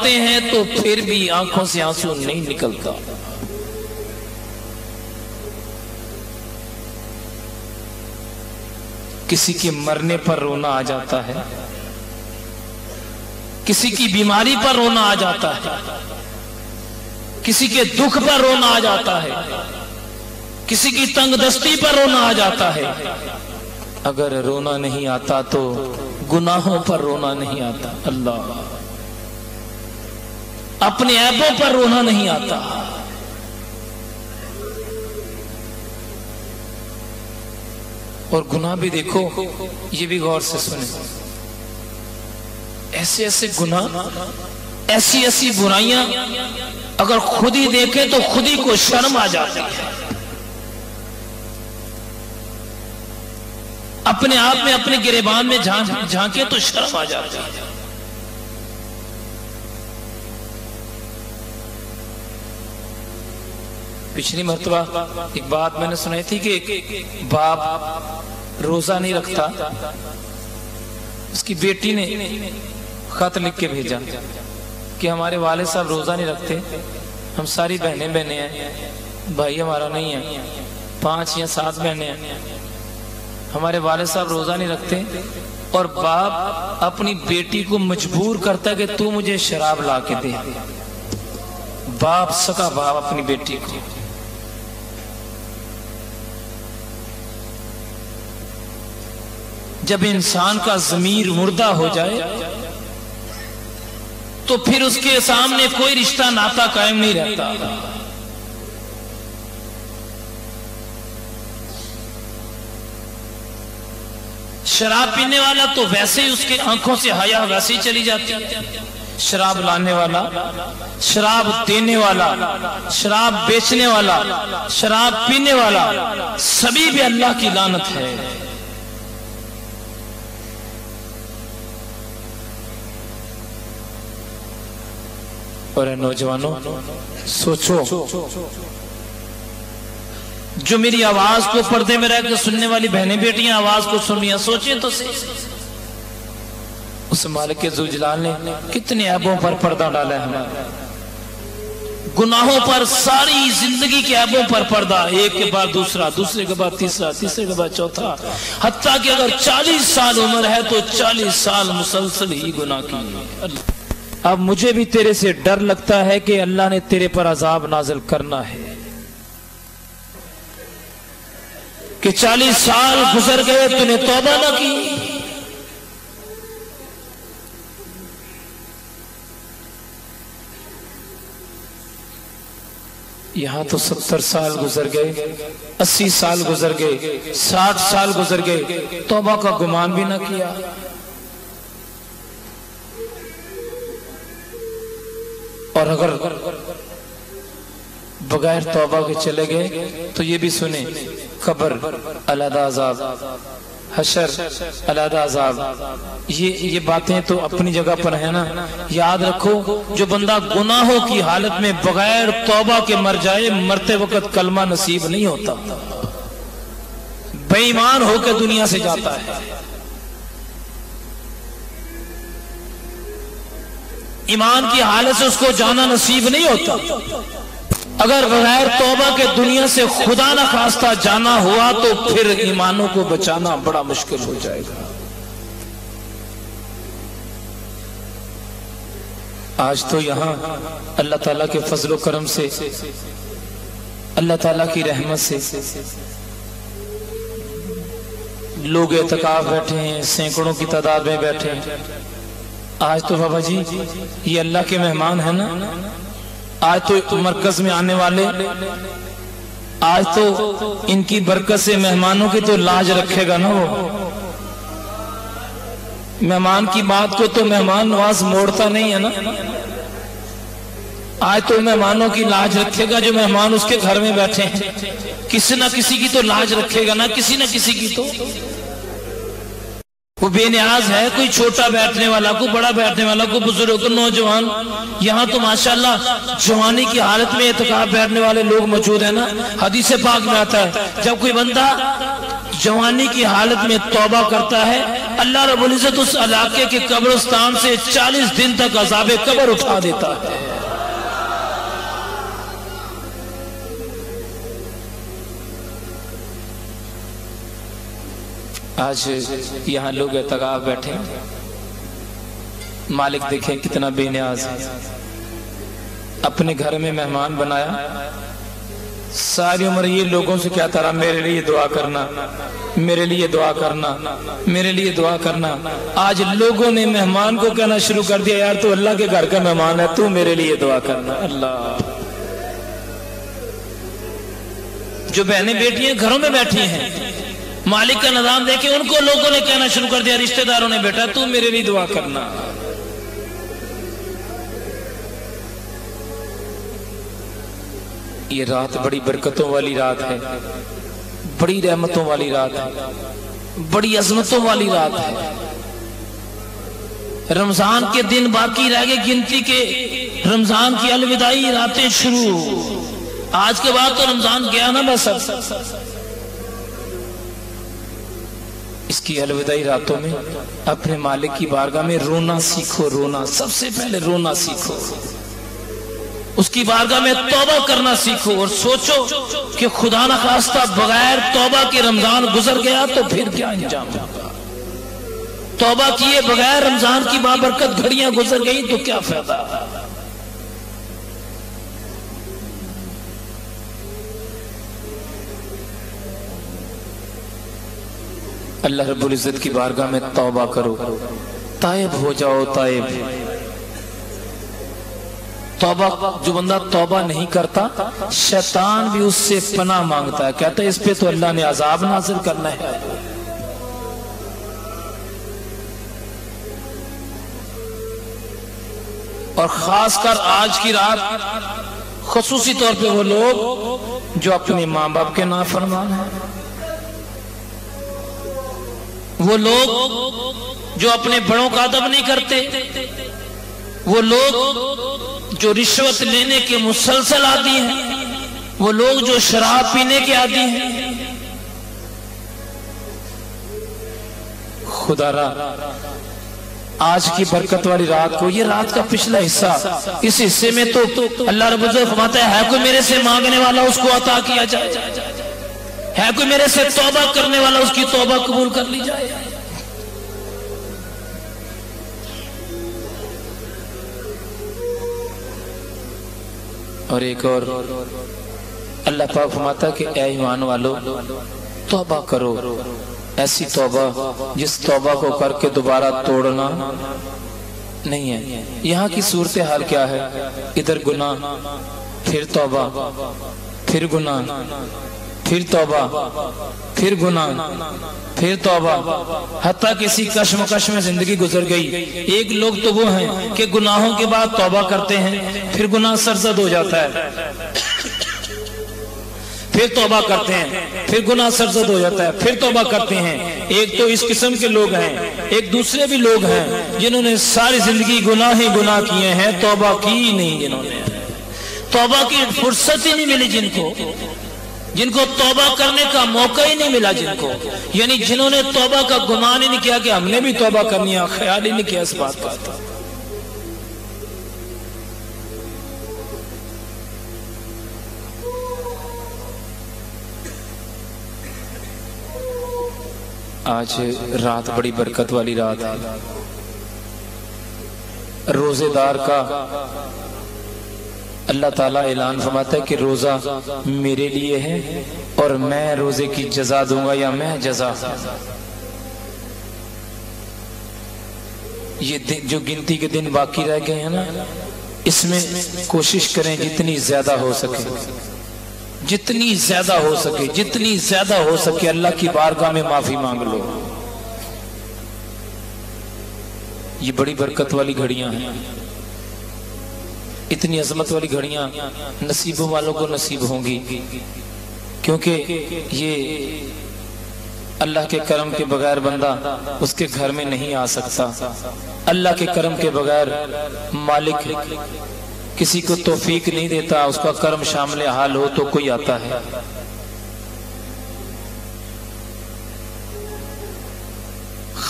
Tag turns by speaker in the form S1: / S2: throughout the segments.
S1: पड़ते हैं तो फिर भी आंखों से आंसू नहीं निकलता। किसी के मरने पर रोना आ जाता है, किसी की बीमारी पर रोना आ जाता है, किसी के दुख पर रोना आ जाता है, किसी की तंगदस्ती पर रोना आ जाता है। अगर रोना नहीं आता तो गुनाहों पर रोना नहीं आता। अल्लाह, अपने ऐबों पर रोना नहीं आता। और गुनाह भी देखो, ये भी गौर से सुने, ऐसे ऐसे गुनाह, ऐसी ऐसी बुराइयां अगर खुद ही देखे तो खुद ही को शर्म आ जाती है। अपने आप में अपने गिरेबान में झांके तो शर्म आ जाती है। पिछली मर्तबा एक बात मैंने सुनाई थी कि एक बाप रोजा नहीं रखता, उसकी बेटी ने खत लिख के भेजा कि हमारे वाले साहब रोजा नहीं रखते, हम सारी बहनें हैं, भाई हमारा नहीं है, 5 या 7 बहनें हैं, हमारे वाले साहब रोजा नहीं रखते। और बाप अपनी बेटी को मजबूर करता है कि तू मुझे शराब ला के दे। बाप, सका बाप अपनी बेटी को। जब इंसान का ज़मीर मुर्दा हो जाए तो फिर उसके सामने कोई रिश्ता नाता कायम नहीं रहता। शराब पीने वाला तो वैसे ही उसके आंखों से हया वैसे ही चली जाती है। शराब लाने वाला, शराब देने वाला, शराब बेचने वाला, शराब पीने वाला, सभी भी अल्लाह की लानत है। और नौजवानों, सोचो, जो मेरी आवाज को पर्दे में रहकर सुनने वाली बहनें बेटियां आवाज को सुन रही हैं, सोचें तो सही, उस मालिक ज़ुल-जलाल ने कितने ऐबों पर पर्दा डाला है हमारा। गुनाहों पर, सारी जिंदगी के ऐबों पर पर्दा, एक के बाद दूसरा, दूसरे के बाद तीसरा, तीसरे के बाद चौथा, हत्ता कि अगर 40 साल उम्र है तो 40 साल मुसलसल ही गुनाह किए। अब मुझे भी तेरे से डर लगता है कि अल्लाह ने तेरे पर अजाब नाजिल करना है कि 40 साल गुजर गए, तूने तौबा ना की। यहां तो 70 साल गुजर गए, 80 साल गुजर गए, 60 साल गुजर गए, तौबा का गुमान भी ना किया। और अगर बगैर तौबा के चले गए तो ये भी सुने, कब्र अलहदा अज़ाब, हशर अलहदा अज़ाब। ये बातें तो अपनी जगह पर है ना। याद रखो, जो बंदा गुनाहों की हालत में बगैर तौबा के मर जाए, मरते वक्त कलमा नसीब नहीं होता, बेईमान होकर दुनिया से जाता है। ईमान की हालत से उसको जाना नसीब नहीं होता। अगर बगैर तौबा के दुनिया से खुदा न खास्ता जाना हुआ तो फिर ईमानों को बचाना बड़ा मुश्किल हो जाएगा। आज तो यहाँ अल्लाह ताला के फजलो करम से, अल्लाह ताला की रहमत से लोग एतकाफ बैठे हैं, सैकड़ों की तादाद में बैठे हैं। आज तो बाबा जी ये अल्लाह के मेहमान है ना। आज तो मरकज में आने वाले, आज तो इनकी बरकत से मेहमानों की तो लाज रखेगा ना। वो मेहमान की बात को तो मेहमान नवाज मोड़ता नहीं है ना। आज तो मेहमानों की लाज रखेगा, जो मेहमान उसके घर में बैठे हैं, किसी ना किसी की तो लाज रखेगा ना, किसी ना किसी की तो। वो बेनियाज है, कोई छोटा बैठने वाला, कोई बड़ा बैठने वाला, कोई बुजुर्ग, कोई नौजवान। यहाँ तो माशाल्लाह जवानी की हालत में एतकाफ बैठने वाले लोग मौजूद है ना। हदीस पाक में आता है, जब कोई बंदा जवानी की हालत में तौबा करता है, अल्लाह रब्बुल इज्जत उस इलाके के कब्रिस्तान से 40 दिन तक अज़ाबे कब्र उठा देता है। आज यहाँ लोग एतकाफ बैठे, मालिक देखें कितना बेनियाज है, अपने घर में मेहमान बनाया, सारी उम्र ये लोगों से कहता रहा मेरे लिए दुआ करना, मेरे लिए दुआ करना, मेरे लिए दुआ करना। आज लोगों ने मेहमान को कहना शुरू कर दिया, यार तू अल्लाह के घर का मेहमान है, तू मेरे लिए दुआ करना। अल्लाह, जो बहनें बेटियां घरों में बैठी हैं, मालिक का निजाम देखे उनको लोगों ने कहना शुरू कर दिया, रिश्तेदारों ने, बेटा तू मेरे लिए दुआ करना। ये रात बड़ी बरकतों वाली रात है, बड़ी रहमतों वाली रात है, बड़ी अजमतों वाली रात है। रमजान के दिन बाकी रह गए गिनती के, रमजान की अलविदाई रातें शुरू। आज के बाद तो रमजान गया ना बस। इसकी अलविदाई रातों में अपने मालिक की बारगाह में रोना सीखो, रोना, सबसे पहले रोना सीखो, उसकी बारगाह में तौबा करना सीखो और सोचो कि खुदा न खास्ता बगैर तौबा के रमजान गुजर गया तो फिर क्या अंजाम होगा। तौबा किए बगैर रमजान की बाबरकत घड़ियां गुजर गई तो क्या फायदा। अल्लाह रब्बुल इज्जत की बारगाह में तौबा करो, ताइब हो जाओ, ताइब। तौबा, जो बंदा तौबा नहीं करता, शैतान भी उससे पनाह मांगता है, कहता है इस पे तो अल्लाह ने अजाब नाज़िल करना है। और खासकर आज की रात खुसूसी तौर पे वो लोग जो अपने माँ बाप के नाफरमान हैं, वो लोग जो अपने बड़ों का अदब नहीं करते, वो लोग जो रिश्वत लेने के मुसलसल आदी हैं, वो लोग जो शराब पीने के आदी हैं। खुदारा आज की बरकत वाली रात को, ये रात का पिछला हिस्सा, इस हिस्से में तो अल्लाह रब्बुल इज्जत फरमाता है कोई मेरे से मांगने वाला उसको अता किया जाए, है कोई मेरे से तौबा करने वाला उसकी तौबा कबूल कर ली जाए। और एक और अल्लाह पाक फरमाता कि ऐ ईमान वालों तौबा करो, ऐसी तौबा जिस तौबा को करके दोबारा तोड़ना नहीं है। यहाँ की सूरत हाल क्या है, इधर गुनाह, फिर तौबा, फिर गुनाह, फिर तौबा, फिर गुनाह, फिर तौबा, हत्ता किसी कश्मकश में जिंदगी गुजर गई। एक लोग तो वो हैं कि गुनाहों के बाद तौबा करते हैं, फिर गुनाह सरजद हो जाता है, फिर तौबा करते हैं, फिर गुनाह सरजद हो जाता है, फिर तौबा करते हैं। एक तो इस किस्म के लोग हैं, एक दूसरे भी लोग हैं जिन्होंने सारी जिंदगी गुनाह ही गुनाह किए हैं, तौबा की नहीं, जिन्होंने तौबा की फुर्सत ही नहीं मिली, जिनको तौबा करने का मौका ही नहीं मिला, यानी जिन्होंने तौबा का गुमान ही नहीं किया कि हमने भी तौबा करनी है, ख्याल ही नहीं किया इस बात का। आज रात बड़ी बरकत वाली रात है। रोजेदार का अल्लाह ताला ऐलान फरमाता है कि रोजा मेरे लिए है और मैं रोजे की जजा दूंगा, या मैं जजा। ये जो गिनती के दिन बाकी रह गए हैं ना, इसमें कोशिश करें जितनी ज्यादा हो सके, जितनी ज्यादा हो सके, जितनी ज्यादा हो सके अल्लाह की बारगाह में माफी मांग लो। ये बड़ी बरकत वाली घड़ियां हैं, इतनी अजमत वाली घड़ियां नसीबों वालों को नसीब होंगी, क्योंकि ये अल्लाह के करम के बगैर बंदा उसके घर में नहीं आ सकता। अल्लाह के करम के बगैर मालिक किसी को तौफीक नहीं देता, उसका कर्म शामिल हाल हो तो कोई आता है।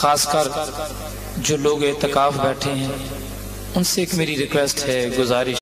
S1: खासकर जो लोग एतकाफ बैठे हैं उनसे एक मेरी रिक्वेस्ट है, गुजारिश